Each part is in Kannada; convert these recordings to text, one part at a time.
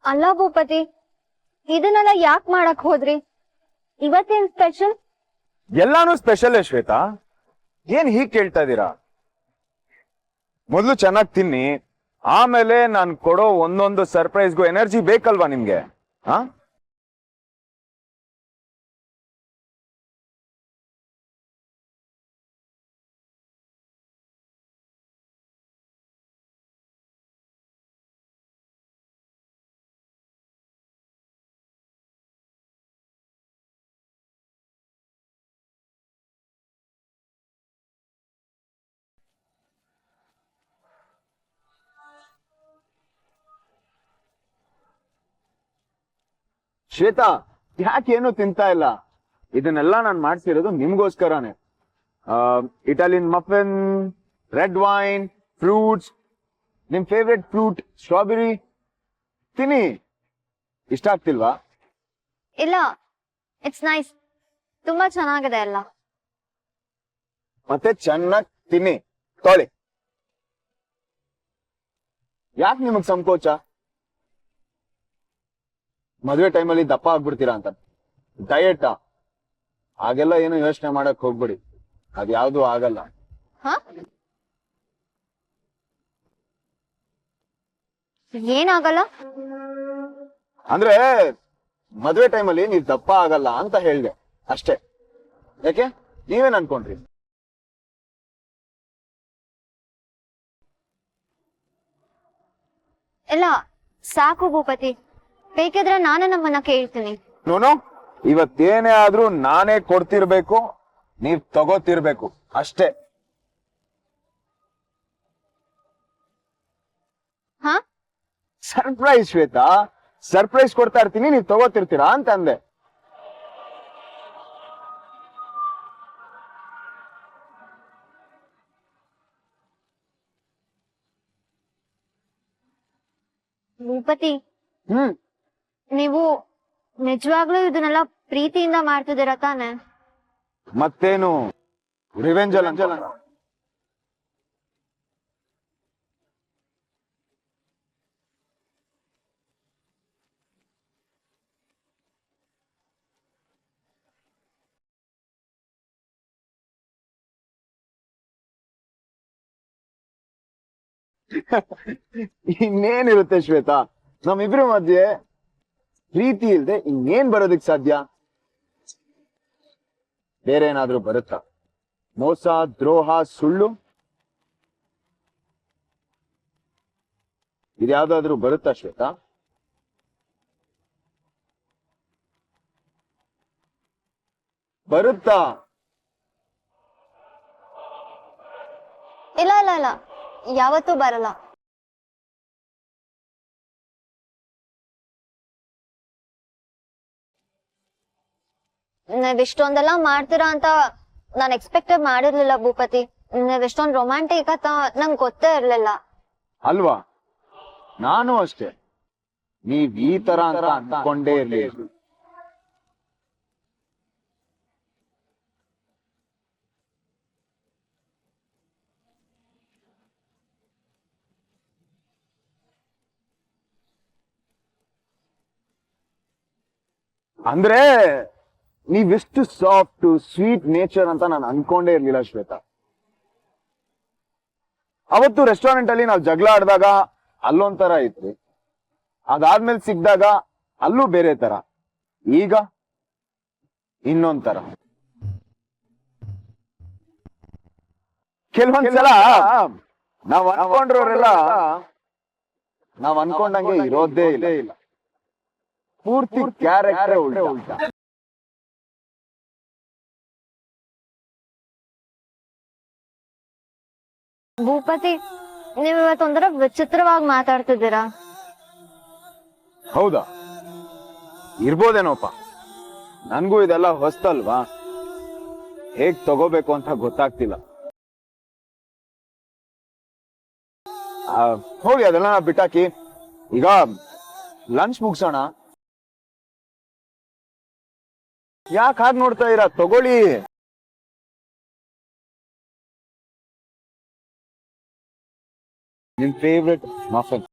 ಅಲ್ಲ ಭೂಪತಿ, ಇದನ್ನೆಲ್ಲ ಯಾಕೆ ಮಾಡಕ್ ಹೋದ್ರಿ? ಇವತ್ತೇನ್ ಸ್ಪೆಷಲ್? ಎಲ್ಲಾನು ಸ್ಪೆಷಲ್ ಶ್ವೇತಾ. ಏನ್ ಹೀಗ್ ಕೇಳ್ತಾ ಇದೀರಾ? ಮೊದ್ಲು ಚೆನ್ನಾಗಿ ತಿನ್ನಿ, ಆಮೇಲೆ ನಾನ್ ಕೊಡೋ ಒಂದೊಂದು ಸರ್ಪ್ರೈಸ್ಗೂ ಎನರ್ಜಿ ಬೇಕಲ್ವಾ ನಿಮ್ಗೆ? ಹಾ, ಶ್ವೇತಾ, ಯಾಕೇನು ತಿಂತಾ ಇಲ್ಲ? ಇದನ್ನೆಲ್ಲ ನಾನು ಮಾಡ್ಸಿರೋದು ನಿಮ್ಗೋಸ್ಕರನೇ. Italian muffin, red wine, fruits, ನಿಮ್ ಫೇವ್ರೆಟ್ ಫ್ರೂಟ್ ಸ್ಟ್ರಾಬೆರಿ. ತಿನ್ನಿ, ಇಷ್ಟ ಆಗ್ತಿಲ್ವಾ? ಇಲ್ಲ, ಇಟ್ಸ್ ನೈಸ್. ತುಂಬಾ ಚೆನ್ನಾಗಿದೆ ಎಲ್ಲ. ಮತ್ತೆ ಚೆನ್ನಾಗಿ ತಿನ್ನಿ, ತೊಳಿ. ಯಾಕೆ ನಿಮಗ್ ಸಂಕೋಚ? ಮದುವೆ ಟೈಮಲ್ಲಿ ದಪ್ಪ ಆಗ್ಬಿಡ್ತೀರಾ ಅಂತ ಡಯಟಾ? ಹಾಗೆಲ್ಲ ಏನು ಯೋಚನೆ ಮಾಡಕ್ ಹೋಗ್ಬಿಡಿ, ಅದ್ಯಾವ್ದು ಆಗಲ್ಲ. ಹ? ಏನಾಗಲ್ಲ? ಅಂದ್ರೆ ಮದುವೆ ಟೈಮಲ್ಲಿ ನೀವ್ ದಪ್ಪ ಆಗಲ್ಲ ಅಂತ ಹೇಳ್ದೆ ಅಷ್ಟೇ. ಯಾಕೆ, ನೀವೇನ್ ಅನ್ಕೊಂಡ್ರಿ? ಇಲ್ಲ, ಸಾಕು ಭೂಪತಿ. ಬೇಕಿದ್ರೆ ನಾನೇ ನಮ್ಮನ್ನ ಕೇಳ್ತೀನಿ. ನೋನು, ಇವತ್ತೇನೇ ಆದ್ರೂ ನಾನೇ ಕೊಡ್ತಿರ್ಬೇಕು, ನೀವ್ ತಗೋತಿರ್ಬೇಕು ಅಷ್ಟೇ. ಹ? ಸರ್ಪ್ರೈಸ್ ಶ್ವೇತಾ, ಸರ್ಪ್ರೈಸ್ ಕೊಡ್ತಾ ಇರ್ತೀನಿ, ನೀವ್ ತಗೋತಿರ್ತೀರಾ ಅಂತ ಅಂದೆ. ಭೂಪತಿ, ಹ್ಮ್, ನೀವು ನಿಜವಾಗ್ಲೂ ಇದನ್ನೆಲ್ಲ ಪ್ರೀತಿಯಿಂದ ಮಾಡ್ತಿದ್ದೀರ ತಾನೆ? ಮತ್ತೇನು ರಿವೆಂಜ್ ಅಲ್ಲ. ಇನ್ನೇನಿರುತ್ತೆ ಶ್ವೇತಾ, ನಮ್ಮಿಬ್ರ ಮಧ್ಯೆ ಪ್ರೀತಿ ಇಲ್ದೆ ಇನ್ನೇನ್ ಬರೋದಕ್ ಸಾಧ್ಯ? ಬೇರೆ ಏನಾದ್ರೂ ಬರುತ್ತಾ? ಮೋಸ, ದ್ರೋಹ, ಸುಳ್ಳು, ಇದ್ಯಾವ್ದಾದ್ರೂ ಬರುತ್ತಾ ಶ್ವೇತಾ? ಬರುತ್ತಾ? ಇಲ್ಲ ಇಲ್ಲ ಇಲ್ಲ, ಯಾವತ್ತೂ ಬರಲ್ಲ. ನೀವ್ ಇಷ್ಟೊಂದೆಲ್ಲ ಮಾಡ್ತೀರಾ ಅಂತ ನಾನ್ ಎಕ್ಸ್ಪೆಕ್ಟ್ ಮಾಡಿರ್ಲಿಲ್ಲ ಭೂಪತಿ. ನೀವ್ ಇಷ್ಟೊಂದ್ ರೊಮ್ಯಾಂಟಿಕ್ ಅಂತ ನಂಗ್ ಗೊತ್ತೇ ಇರ್ಲಿಲ್ಲ. ಅಲ್ವಾ, ನಾನು ಅಷ್ಟೇ. ನೀವ್ ಈ ತರ ಅಂತ ಅನ್ಕೊಂಡೇ ಇರ್ಲಿಲ್ಲ. ಅಂದ್ರೆ ನೀವೆಷ್ಟು ಸಾಫ್ಟ್ ಸ್ವೀಟ್ ನೇಚರ್ ಅಂತ ನಾನು ಅನ್ಕೊಂಡೇ ಇರ್ಲಿಲ್ಲ ಶ್ವೇತಾ. ಅವತ್ತು ರೆಸ್ಟೋರೆಂಟ್ ಅಲ್ಲಿ ನಾವು ಜಗಳ ಆಡಿದಾಗ ಅಲ್ಲೊಂಥರ ಇತ್ತು, ಅದಾದ್ಮೇಲೆ ಸಿಕ್ಕಿದಾಗ ಅಲ್ಲೂ ಬೇರೆ ತರ, ಈಗ ಇನ್ನೊಂಥರ. ಕೆಲವೊಂದ್ಸಲ ನಾವ್ ಅನ್ಕೊಂಡ್ರೋರೆಲ್ಲ ನಾವ್ ಅನ್ಕೊಂಡಂಗೆ ಇರೋದೇ ಇಲ್ಲ. ಪೂರ್ತಿ ಕ್ಯಾರೆಕ್ಟರ್ ಉಲ್ಟಾ. ಭೂಪತಿ, ನೀವ್ ಇವತ್ತೊಂಥರ ವಿಚಿತ್ರವಾಗಿ ಮಾತಾಡ್ತಿದ್ದೀರಾ. ಹೌದಾ? ಇರ್ಬೋದೇನೋಪ್ಪ, ನನ್ಗೂ ಇದೆಲ್ಲ ಹೊಸ್ತಲ್ವಾ, ಹೇಗ್ ತಗೋಬೇಕು ಅಂತ ಗೊತ್ತಾಗ್ತಿಲ್ಲ. ಹೋಗಿ ಅದೆಲ್ಲ ಬಿಟ್ಟಾಕಿ, ಈಗ ಲಂಚ್ ಮುಗ್ಸೋಣ. ಯಾಕೆ ಹಾಗೆ ನೋಡ್ತಾ ಇರಾ? ತಗೊಳ್ಳಿ. ನಿಮ್ ಫೇವ್ರೆಟ್ ಮಫನ್.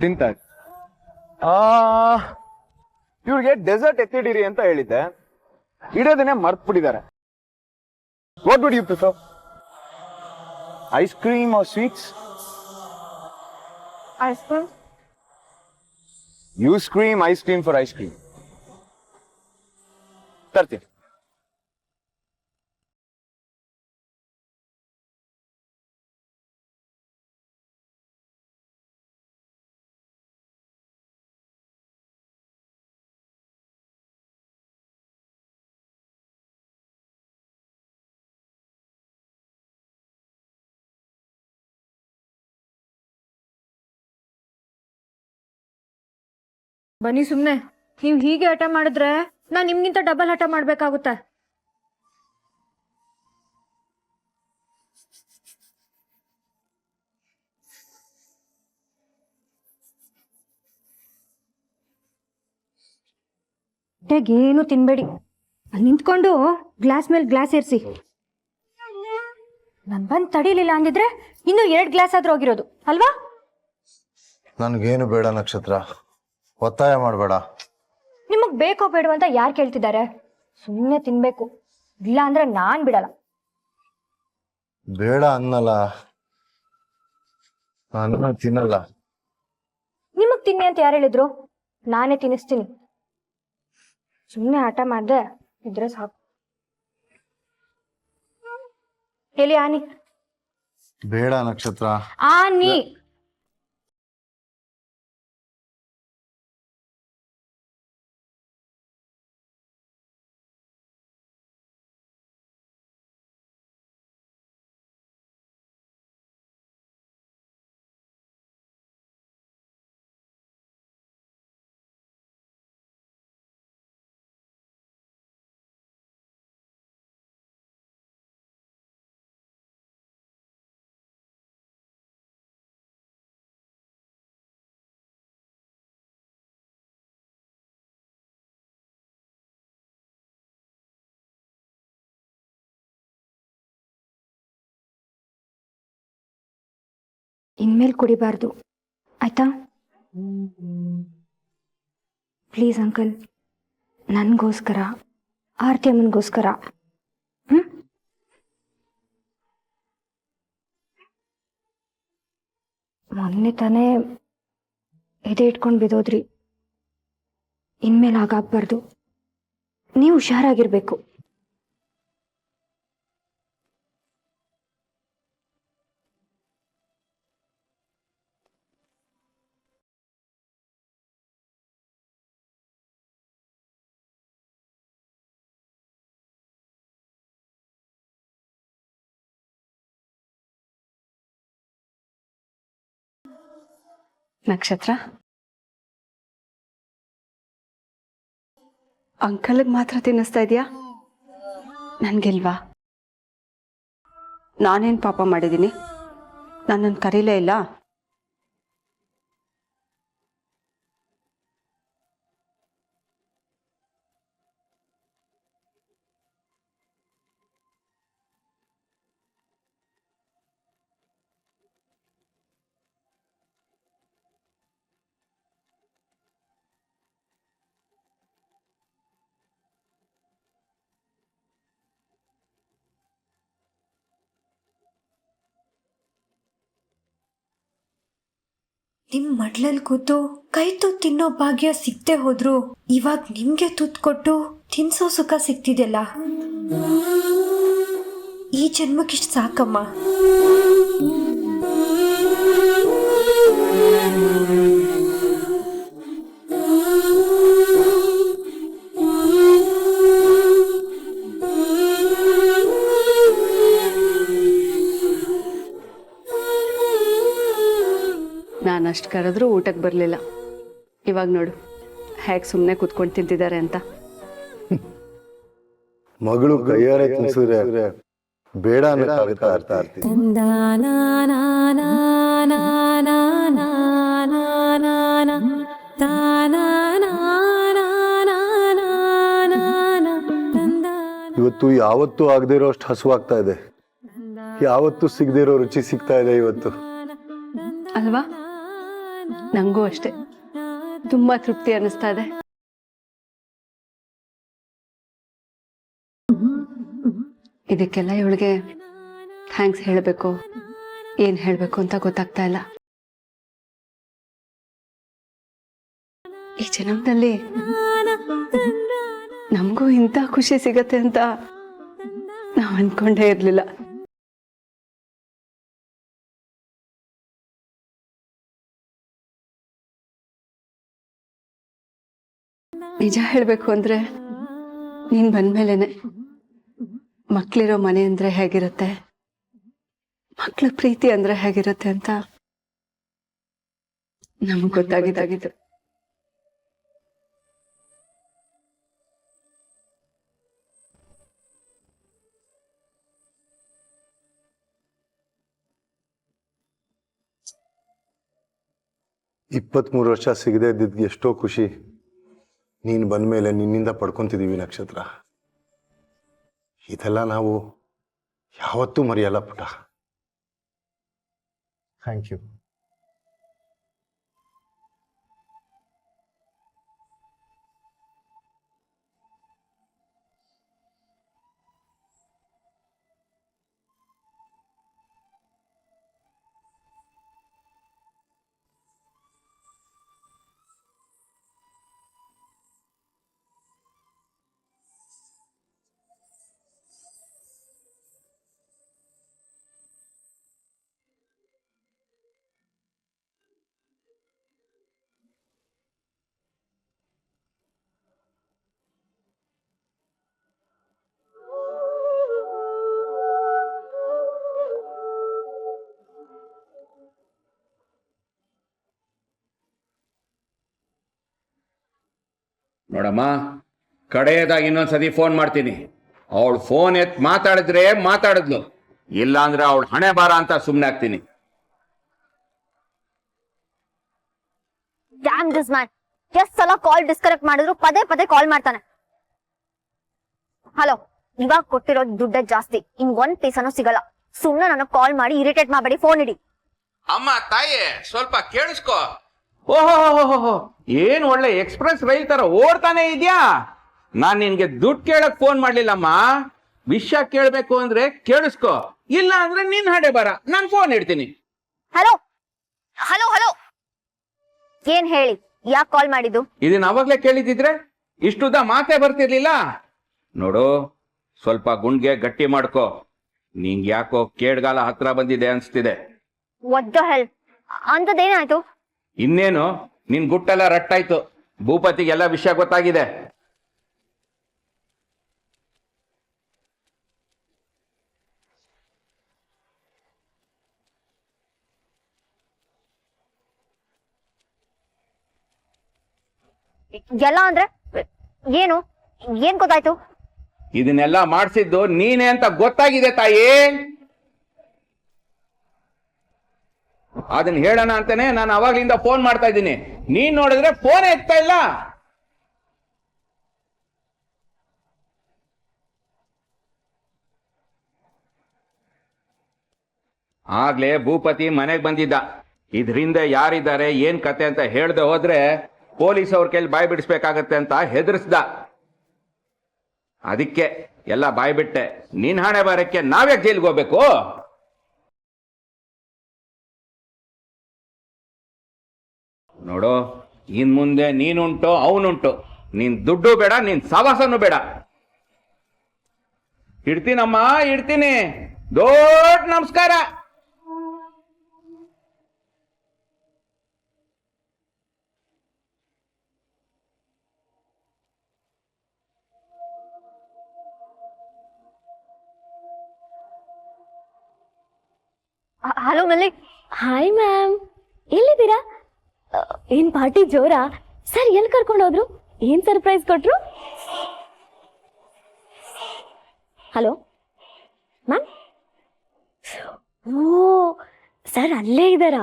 ತಿಂತಾ ಇವ್ರಿಗೆ ಡೆಸರ್ಟ್ ಎತ್ತಿಡಿರಿ ಅಂತ ಹೇಳಿದ್ದೆ, ಇಡೋದನ್ನೇ ಮರ್ತ್ಬಿಟ್ಟಿದ್ದಾರೆ. What would you prefer, ice cream or sweets? Ice cream. You scream ice cream for ice cream. ತರ್ತೀನಿ. ಬನ್ನಿ ಸುಮ್ನೆ. ನೀವು ಹೀಗೆ ಹಠ ಮಾಡಿದ್ರೆ ನಾನ್ ನಿಮ್ಗಿಂತ ಡಬಲ್ ಹಠ ಮಾಡ್ಬೇಕಾಗುತ್ತೆ. ಏನು ತಿನ್ಬೇಡಿ, ಅಲ್ಲಿ ನಿಂತ್ಕೊಂಡು ಗ್ಲಾಸ್ ಮೇಲೆ ಗ್ಲಾಸ್ ಏರ್ಸಿ. ನನ್ ಬಂದ್ ತಡಿಲಿಲ್ಲ ಅಂದಿದ್ರೆ ಇನ್ನು 2 ಗ್ಲಾಸ್ ಆದ್ರೂ ಹೋಗಿರೋದು ಅಲ್ವಾ? ನನಗೇನು ಬೇಡ ನಕ್ಷತ್ರ, ಒತ್ತಾಯ ಮಾಡಬೇಡ. ನಿಮಗ್ ಬೇಕೋ ಬೇಡೋ ಅಂತ ಯಾರು ಕೇಳ್ತಿದ್ದಾರೆ? ಸುಮ್ಮನೆ ತಿನ್ಬೇಕು, ಇಲ್ಲ ಅಂದ್ರೆ ನಾನ್ ಬಿಡಲ್ಲ. ಬೇಡ ಅನ್ನಲ್ಲ, ನಾನು ತಿನ್ನಲ್ಲ. ನಿಮಗ್ ತಿನ್ನಿ ಅಂತ ಯಾರು ಹೇಳಿದ್ರು? ನಾನೇ ತಿನ್ನಿಸ್ತೀನಿ. ಸುಮ್ಮನೆ ಆಟ ಮಾಡ್ದೆ ಇದ್ರೆ ಸಾಕು. ಹೇಳಿ ಆನಿ. ಬೇಡ ನಕ್ಷತ್ರ. ಆನಿ. ಇನ್ಮೇಲೆ ಕುಡಿಬಾರ್ದು ಆಯ್ತಾ? ಪ್ಲೀಸ್ ಅಂಕಲ್, ನನಗೋಸ್ಕರ, ಆರತಿ ಅಮ್ಮನಿಗೋಸ್ಕರ. ಮೊನ್ನೆ ತಾನೇ ಎದೆ ಇಟ್ಕೊಂಡು ಬಿದ್ದೋದ್ರಿ. ಇನ್ಮೇಲೆ ಹಾಗಾಗ್ಬಾರ್ದು. ನೀವು ಹುಷಾರಾಗಿರ್ಬೇಕು. ನಕ್ಷತ್ರ, ಅಂಕಲ್ಗೆ ಮಾತ್ರ ತಿನ್ನಿಸ್ತಾ ಇದೆಯಾ? ನನಗಿಲ್ವಾ? ನಾನೇನು ಪಾಪ ಮಾಡಿದ್ದೀನಿ? ನನ್ನನ್ನು ಕರೀಲೇ ಇಲ್ಲ. ನಿಮ್ ಮಡ್ಲಲ್ಲಿ ಕೂತು ಕೈ ತುತ್ತು ತಿನ್ನೋ ಭಾಗ್ಯ ಸಿಕ್ತೆ ಹೋದ್ರು ಇವಾಗ ನಿಮ್ಗೆ ತುತ್ತು ಕೊಟ್ಟು ತಿನ್ಸೋ ಸುಖ ಸಿಕ್ತಿದೆಲ್ಲ, ಈ ಜನ್ಮಕ್ಕಿಷ್ಟು ಸಾಕಮ್ಮ. ನಾನು ಅಷ್ಟು ಕರೆದ್ರೂ ಊಟಕ್ಕೆ ಬರಲಿಲ್ಲ. ಇವಾಗ ನೋಡು ಹೇಗೆ ಸುಮ್ಮನೆ ಕೂತ್ಕೊಂಡು ತಿಂತಿದ್ದಾರೆ ಅಂತ. ಮಗಳು ಕೈಯಾರೆ ತಿನ್ಸಿದ್ರೆ ಬೇಡ ಅನ್ನೋಕ್ಕಾಗುತ್ತಾ ಅರ್ಥ ಆರ್ತಿ? ಇವತ್ತು ಯಾವತ್ತೂ ಆಗದೆ ಇರೋ ಅಷ್ಟು ಹಸುವಾಗ್ತಾ ಇದೆ. ಯಾವತ್ತೂ ಸಿಗದೆ ಇರೋ ರುಚಿ ಸಿಗ್ತಾ ಇದೆ ಇವತ್ತು. ಅಲ್ವಾ? ನಂಗೂ ಅಷ್ಟೆ ತುಂಬಾ ತೃಪ್ತಿ ಅನ್ನಿಸ್ತಾ ಇದೆ. ಇದಕ್ಕೆಲ್ಲ ಇವಳಿಗೆ ಥ್ಯಾಂಕ್ಸ್ ಹೇಳಬೇಕು ಏನ್ ಹೇಳಬೇಕು ಅಂತ ಗೊತ್ತಾಗ್ತಾ ಇಲ್ಲ. ಈ ಜನ್ಮದಲ್ಲಿ ನಮಗೂ ಇಂಥ ಖುಷಿ ಸಿಗತ್ತೆ ಅಂತ ನಾವು ಅನ್ಕೊಂಡೇ ಇರ್ಲಿಲ್ಲ. ನಿಜ ಹೇಳ್ಬೇಕು ಅಂದ್ರೆ ನೀನ್ ಬಂದ್ಮೇಲೆನೆ ಮಕ್ಳಿರೋ ಮನೆ ಅಂದ್ರೆ ಹೇಗಿರುತ್ತೆ, ಮಕ್ಳ ಪ್ರೀತಿ ಅಂದ್ರೆ ಹೇಗಿರುತ್ತೆ ಅಂತ ನಮಗ್ ಗೊತ್ತಾಗಿದ್ದಾಗಿತ್ತು. ಇಪ್ಪತ್ಮೂರು ವರ್ಷ ಸಿಗದೆ ಇದ್ದಿದ್ದು ಎಷ್ಟೋ ಖುಷಿ ನೀನು ಬಂದ್ಮೇಲೆ ನಿನ್ನಿಂದ ಪಡ್ಕೊಂತಿದ್ದೀವಿ ನಕ್ಷತ್ರ. ಇದೆಲ್ಲ ನಾವು ಯಾವತ್ತೂ ಮರೆಯಲ್ಲ ಪುಟ. Thank you. ನೋಡಮ್ಮ, ಕಡೆಯದಾಗಿ ಇನ್ನೊಂದ್ಸತಿ ಫೋನ್ ಮಾಡ್ತೀನಿ. ಅವಳು ಫೋನ್ ಎತ್ ಮಾತಾಡಿದ್ರೆ ಮಾತಾಡಿದ್ಲು, ಇಲ್ಲ ಅಂದ್ರೆ ಅವಳು ಹಣೆ ಬಾರ ಅಂತ ಸುಮ್ಮನೆ ಆಗ್ತೀನಿ. ಡ್ಯಾಮ್ ದಿಸ್ ಮ್ಯಾನ್, ಎಷ್ಟ್ ಸಲ ಕಾಲ್ ಡಿಸ್ಕನೆಕ್ಟ್ ಮಾಡಿದ್ರು ಪದೇ ಪದೇ ಕಾಲ್ ಮಾಡ್ತಾನೆ. ಹಲೋ, ಇವಾಗ ಕೊಟ್ಟಿರೋ ದುಡ್ಡೇ ಜಾಸ್ತಿ, ಇನ್ ಒಂದ್ ಪೈಸನೂ ಸಿಗಲ್ಲ. ಸುಮ್ನೆ ನನಗೆ ಕಾಲ್ ಮಾಡಿ ಇರಿಟೇಟ್ ಮಾಡಬೇಡಿ, ಫೋನ್ ಇಡಿ. ಅಮ್ಮ ತಾಯಿ, ಸ್ವಲ್ಪ ಕೇಳಿಸ್ಕೊ. ಓಹೋ, ಏನ್ ಒಳ್ಳೆ ಎಕ್ಸ್ಪ್ರೆಸ್ ರೈಲ್ ತರ ಓಡ್ತಾನೆ ಇದ್ಯಾ. ನಾನ್ ನಿನ್ಗೆ ದುಡ್ಡು ಕೇಳಕ್ ಫೋನ್ ಮಾಡ್ಲಿಲ್ಲಮ್ಮ, ವಿಷಯ ಕೇಳ್ಬೇಕು ಅಂದ್ರೆ ಕೇಳಿಸ್ಕೊ, ಇಲ್ಲ ಅಂದ್ರೆ ನಿನ್ ಹಡೆ ಬರ, ನಾನ್ ಫೋನ್ ಇಡ್ತೀನಿ. ಹಲೋ ಹಲೋ ಹಲೋ, ಏನ್ ಹೇಳಿ, ಯಾಕೆ ಕಾಲ್ ಮಾಡಿದ್ದು? ಇದನ್ನ ಅವಾಗ್ಲೇ ಕೇಳಿದಿದ್ರೆ ಇಷ್ಟುದ್ದ ಮಾತೇ ಬರ್ತಿರ್ಲಿಲ್ಲ. ನೋಡು, ಸ್ವಲ್ಪ ಗುಂಡ್ಗೆ ಗಟ್ಟಿ ಮಾಡ್ಕೊ. ನಿಂಗ್ ಯಾಕೋ ಕೇಡ್ಗಾಲ ಹತ್ರ ಬಂದಿದೆ ಅನ್ಸ್ತಿದೆ. ವಾಟ್ ದ ಹೆಲ್, ಅಂತದೇನಾಯ್ತು? ಇನ್ನೇನು, ನಿನ್ ಗುಟ್ಟೆಲ್ಲ ರಟ್ಟಾಯ್ತು. ಭೂಪತಿಗೆಲ್ಲ ವಿಷಯ ಗೊತ್ತಾಗಿದೆ. ಎಲ್ಲ ಅಂದ್ರೆ ಏನು, ಏನ್ ಗೊತ್ತಾಯ್ತು? ಇದನ್ನೆಲ್ಲ ಮಾಡ್ಸಿದ್ದು ನೀನೇ ಅಂತ ಗೊತ್ತಾಗಿದೆ ತಾಯಿ. ಅದನ್ನ ಹೇಳೋಣ ಅಂತಾನೆ ನಾನು ಅವಾಗ್ಲಿಂದ ಫೋನ್ ಮಾಡ್ತಾ ಇದ್ದೀನಿ. ನೀನ್ ನೋಡಿದ್ರೆ ಫೋನ್ ಎತ್ತಾ ಇಲ್ಲ. ಆಗ್ಲೇ ಭೂಪತಿ ಮನೆಗ್ ಬಂದಿದ್ದ. ಇದ್ರಿಂದ ಯಾರಿದ್ದಾರೆ ಏನ್ ಕತೆ ಅಂತ ಹೇಳ್ದೆ ಹೋದ್ರೆ ಪೊಲೀಸ್ ಅವ್ರ ಕೈಲಿ ಬಾಯ್ ಬಿಡಿಸ್ಬೇಕಾಗತ್ತೆ ಅಂತ ಹೆದರ್ಸ್ದ. ಅದಕ್ಕೆ ಎಲ್ಲ ಬಾಯ್ ಬಿಟ್ಟೆ. ನಿನ್ ಹಣೆ ಬಾರಕ್ಕೆ ನಾವ್ಯಾಕೆ ಜೈಲ್ಗೆ ಹೋಗ್ಬೇಕು? ನೋಡು, ಇನ್ ಮುಂದೆ ನೀನುಂಟು ಅವನುಂಟು. ನೀನ್ ದುಡ್ಡು ಬೇಡ, ನೀನ್ ಸವಾಸನೂ ಬೇಡ. ಇಡ್ತೀನಮ್ಮ, ಇಡ್ತೀನಿ. ದೊಡ್ಡ ನಮಸ್ಕಾರ. ಹಲೋ ಮಲ್ಲಿ. ಹಾಯ್ ಮ್ಯಾಮ್, ಎಲ್ಲಿದ್ದೀರಾ? ಏನ್ ಪಾರ್ಟಿ ಜೋರಾ? ಸರ್ ಎಲ್ಲಿ ಕರ್ಕೊಂಡು ಹೋದ್ರು? ಏನ್ ಸರ್ಪ್ರೈಸ್ ಕೊಟ್ರು? Hello ma'am. ಓ ಸರ್ ಅಲ್ಲೇ ಇದ್ದಾರಾ?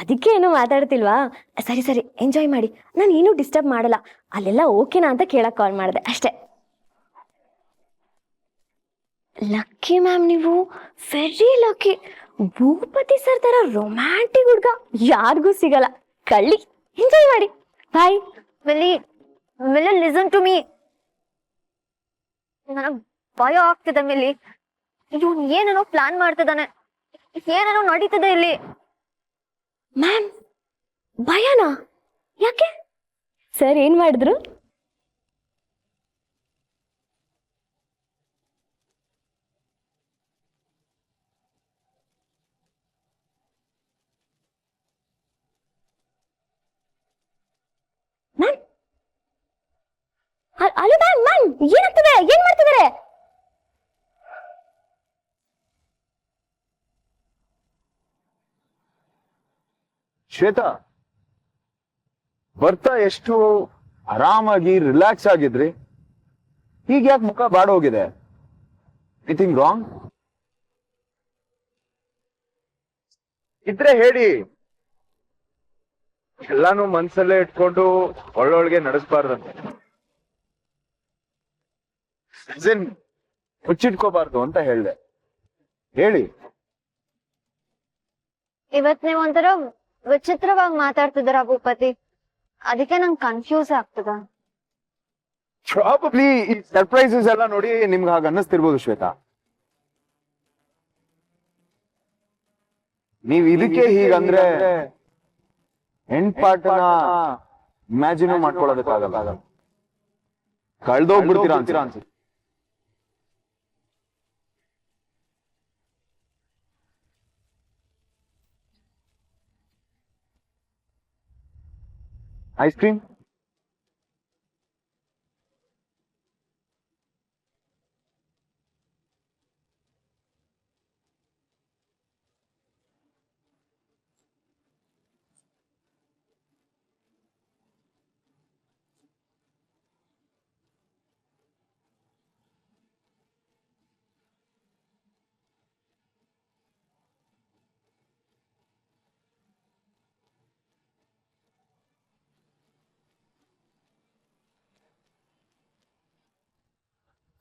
ಅದಕ್ಕೆ ಏನು ಮಾತಾಡ್ತಿಲ್ವಾ? ಸರಿ ಸರಿ, ಎಂಜಾಯ್ ಮಾಡಿ. ನಾನು ಏನೂ ಡಿಸ್ಟರ್ಬ್ ಮಾಡಲ್ಲ. ಅಲ್ಲೆಲ್ಲ ಓಕೆನಾ ಅಂತ ಕೇಳಕ್ ಕಾಲ್ ಮಾಡಿದೆ ಅಷ್ಟೇ. ಲಕ್ಕಿ ಮ್ಯಾಮ್, ನೀವು ವೆರಿ ಲಕ್ಕಿ. ಭೂಪತಿ ಸರ್ ತರ ರೊಮ್ಯಾಂಟಿಕ್ ಹುಡ್ಗ ಯಾರಿಗೂ ಸಿಗಲ್ಲ. ಕಳ್ಳಿ ಎಂಜಾಯ್ ಮಾಡಿ. Bye. Mili Mili listen to me. ನನಗ್ ಭಯ ಆಗ್ತಿದೆ ಮಿಲಿ. ಇವ್ನು ಏನೇನೋ ಪ್ಲಾನ್ ಮಾಡ್ತಿದ್ದಾನೆ, ಏನೇನೋ ನಡೀತಿದೆ ಇಲ್ಲಿ. ಮ್ಯಾಮ್ ಭಯನಾ? ಯಾಕೆ? ಸರ್ ಏನ್ ಮಾಡಿದ್ರು? ಮ್ಯಾಮ್ ಅಲ್ಲ ಮ್ಯಾಮ್, ಮ್ಯಾಮ್ ಏನಾಗ್ತದೆ? ಏನ್ ಮಾಡ್ತಿದ್ದಾರೆ? ಶ್ವೇತಾ, ಬರ್ತಾ ಎಷ್ಟು ಆರಾಮಾಗಿ ರಿಲ್ಯಾಕ್ಸ್ ಆಗಿದ್ರಿ, ಈಗ ಯಾಕೆ ಮುಖ ಬಾಡೋಗಿದೆ? ಎನಿಥಿಂಗ್ ರಾಂಗ್ ಇದ್ರೆ ಹೇಳಿ. ಎಲ್ಲಾನು ಮನ್ಸಲ್ಲೇ ಇಟ್ಕೊಂಡು ಒಳ್ಳೊಳ್ಗೆ ನಡೆಸಬಾರ್ದಂತೆ, ಮುಚ್ಚಿಟ್ಕೋಬಾರ್ದು ಅಂತ ಹೇಳ್ದೆ. ಹೇಳಿ. ಇವತ್ ನೀವ್ ಒಂಥರ ವಿಚಿತ್ರವಾಗಿ ಮಾತಾಡ್ತಿದ್ದೀರ ಭೂಪತಿ, ಅದಕ್ಕೆ ನಂಗೆ ಕನ್ಫ್ಯೂಸ್ ಆಗ್ತದ. ಪ್ರಾಬಬ್ಲಿ ಈ ಸರ್ಪ್ರೈಸಸ್ ಎಲ್ಲ ನೋಡಿ ನಿಮ್ಗೆ ಹಾಗೆ ಅನ್ನಿಸ್ತಿರ್ಬೋದು ಶ್ವೇತಾ. ನೀವ್ ಇದಕ್ಕೆ ಹೀಗಂದ್ರೆ ಎಂಡ್ ಪಾರ್ಟ್ನ ಇಮ್ಯಾಜಿನ್ ಮಾಡ್ಕೊಳ್ಳೋದಕ್ಕಾಗಲ್ಲ, ಕಳ್ದೋಗ್ಬಿಡ್ತೀರಾ ಅನ್ಸುತ್ತೆ. Ice cream?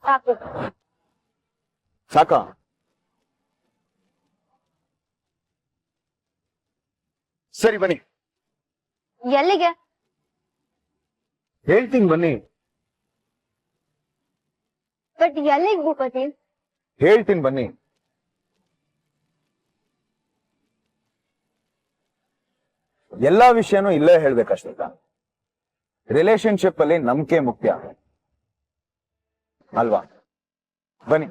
ಸಾಕು. ಸಾಕಾ? ಸರಿ ಬನ್ನಿ. ಎಲ್ಲಿಗೆ? ಹೇಳ್ತೀನಿ ಬನ್ನಿ. ಬಟ್ ಎಲ್ಲಿಗೆ ಭೂಪತಿ? ಹೇಳ್ತೀನಿ ಬನ್ನಿ. ಎಲ್ಲಾ ವಿಷಯನೂ ಇಲ್ಲೇ ಹೇಳ್ಬೇಕಷ್ಟೇ. ರಿಲೇಶನ್ಶಿಪ್ ಅಲ್ಲಿ ನಂಬಿಕೆ ಮುಖ್ಯ ಅಲ್ವಾ? ಬನ್ನಿ.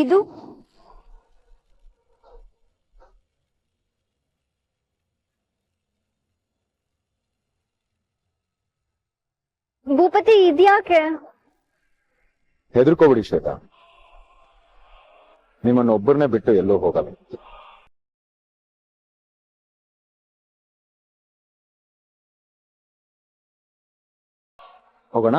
ಇದು ಭೂಪತಿ ಇದ್ಯಾಕೆ? ಹೆದರ್ಕೋಬಿಡಿ ಶ್ವೇತಾ, ನಿಮ್ಮನ್ನು ಒಬ್ಬರನ್ನೇ ಬಿಟ್ಟು ಎಲ್ಲೂ ಹೋಗಲ್ಲ. ಹೋಗೋಣ?